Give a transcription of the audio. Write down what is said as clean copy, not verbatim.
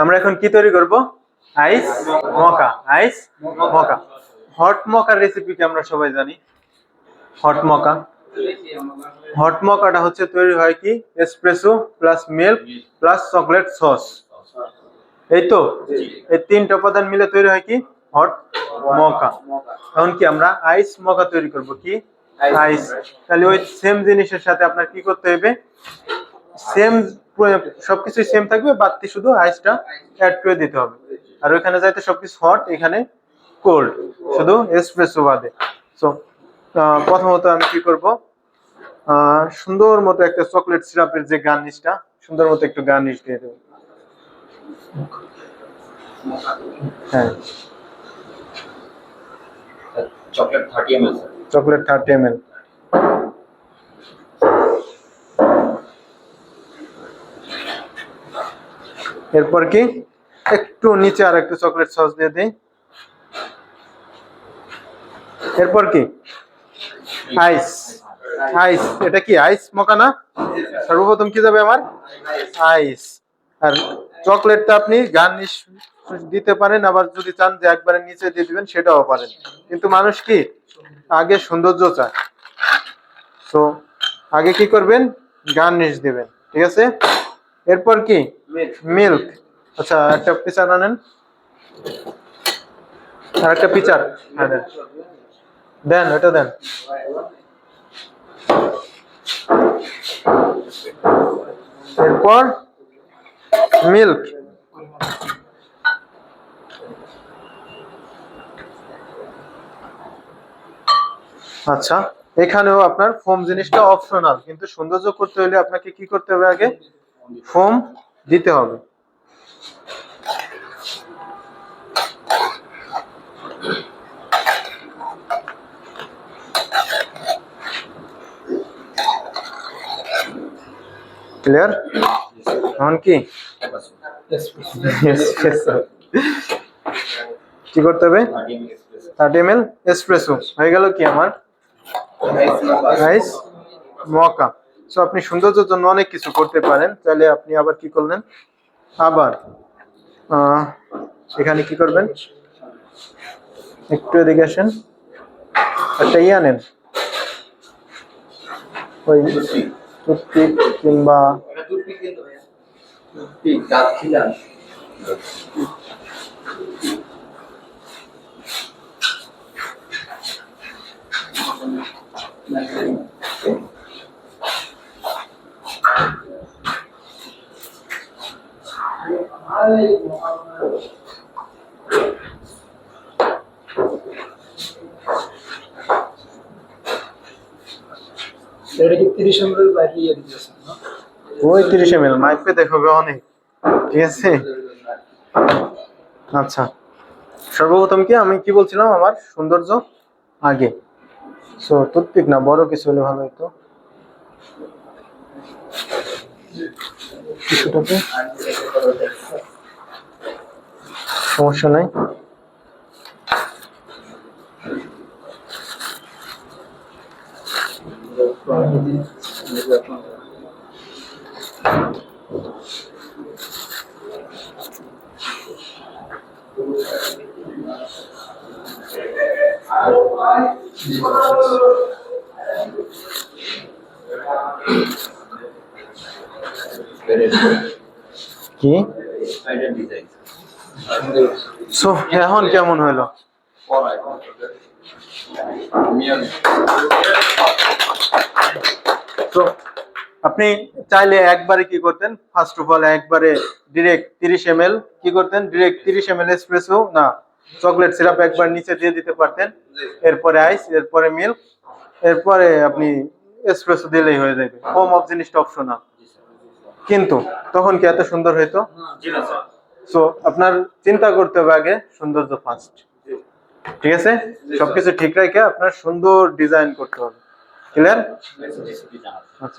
আমরা এখন কি তৈরি করব? আইস মকা। আইস মকা, হট মকার রেসিপি কি আমরা সবাই জানি। হট মকা, হট মকাটা হচ্ছে তৈরি হয় কি espresso plus milk plus chocolate sauce, এই তো এই তিনটা উপাদান মিলে তৈরি হয় কি হট মকা। এখন কি আমরা আইস মকা তৈরি করব, কি আইস। তাহলে ওই সেম জিনিসের সাথে আপনার কি করতে হবে, সেম সবকিছু সেম থাকবে, বাড়তি শুধু আইসটা অ্যাড করে দিতে হবে। আর ওইখানে যাইতে সবকিছু হট, এখানে কোল্ড, শুধু এসপ্রেসো বাদে। সো প্রথমত আমি কি করব, সুন্দর মতো একটা চকলেট সিরাপের যে গার্নিশটা, সুন্দর মতো একটু গার্নিশ দিয়ে দেবো। হ্যাঁ, চকলেট 30 ml, চকলেট 30 ml। এরপর কি একটু নিচে আর একটু চকলেট সস দিয়ে দিই। এরপর কি আইস, আইস, এটা কি আইস মকা না? সর্বপ্রথম কি যাবে আমার আইস। আর চকলেটটা আপনি গার্নিশ দিতে পারেন, আবার যদি চান যে একবারে নিচে দিয়ে দিবেন সেটাও পারেন, কিন্তু মানুষ কি আগে সৌন্দর্য চায়। তো আগে কি করবেন, গার্নিশ দিবেন, ঠিক আছে। এরপর কি মিল্ক। আচ্ছা, একটা পিচার আনেন, আর একটা পিচার দেন, দেন ওটা দেন। এরপর মিল্ক, আচ্ছা এখানেও আপনার ফোম জিনিসটা অপশনাল, কিন্তু সৌন্দর্য করতে হলে আপনাকে কি করতে হবে, আগে ফোম দিতে হবে। ক্লিয়ার? এখন কি কি করতে হবে, 30 ml এসপ্রেসো হয়ে গেল কি আমার আইস মকা। সো আপনি সৌন্দর্যের জন্য অনেক কিছু করতে পারেন, তাহলে আপনি আবার কি করলেন, আবার এখানে কি করবেন, একটু এদিকে আসেন, একটা ইয়ে আনেন, ওই টুথপিক কিংবা ওই 30 ml মাইপে দেখো অনেক, ঠিক আছে। আচ্ছা, সর্বপ্রথম কি আমি কি বলছিলাম, আমার সৌন্দর্য আগে। সো টুথপিক না, বড় কিছু হলে ভালো হতো। কিছুটাতে সমস্যা নাই। কি সো এখন কেমন হইলো, তো আপনি চাইলে একবারে কি করতেন, ফার্স্ট অফ অল একবারে ডিরেক্ট 30 ml কি করতেন, ডিরেক্ট 30 ml এসপ্রেসো না চকলেট সিরাপ একবার নিচে দিয়ে দিতে পারতেন, এরপরে আইস, এরপরে মিল্ক, এরপরে আপনি এসপ্রেসো দিলেই হয়ে যাবে। হোম অফ জিনিসটা অপশনাল, কিন্তু তখন কি এত সুন্দর হইতো? সো আপনার চিন্তা করতে হবে আগে সৌন্দর্য ফার্স্ট, ঠিক আছে। সবকিছু ঠিক রেখে আপনার সুন্দর ডিজাইন করতে হবে। ক্লিয়ার? আচ্ছা।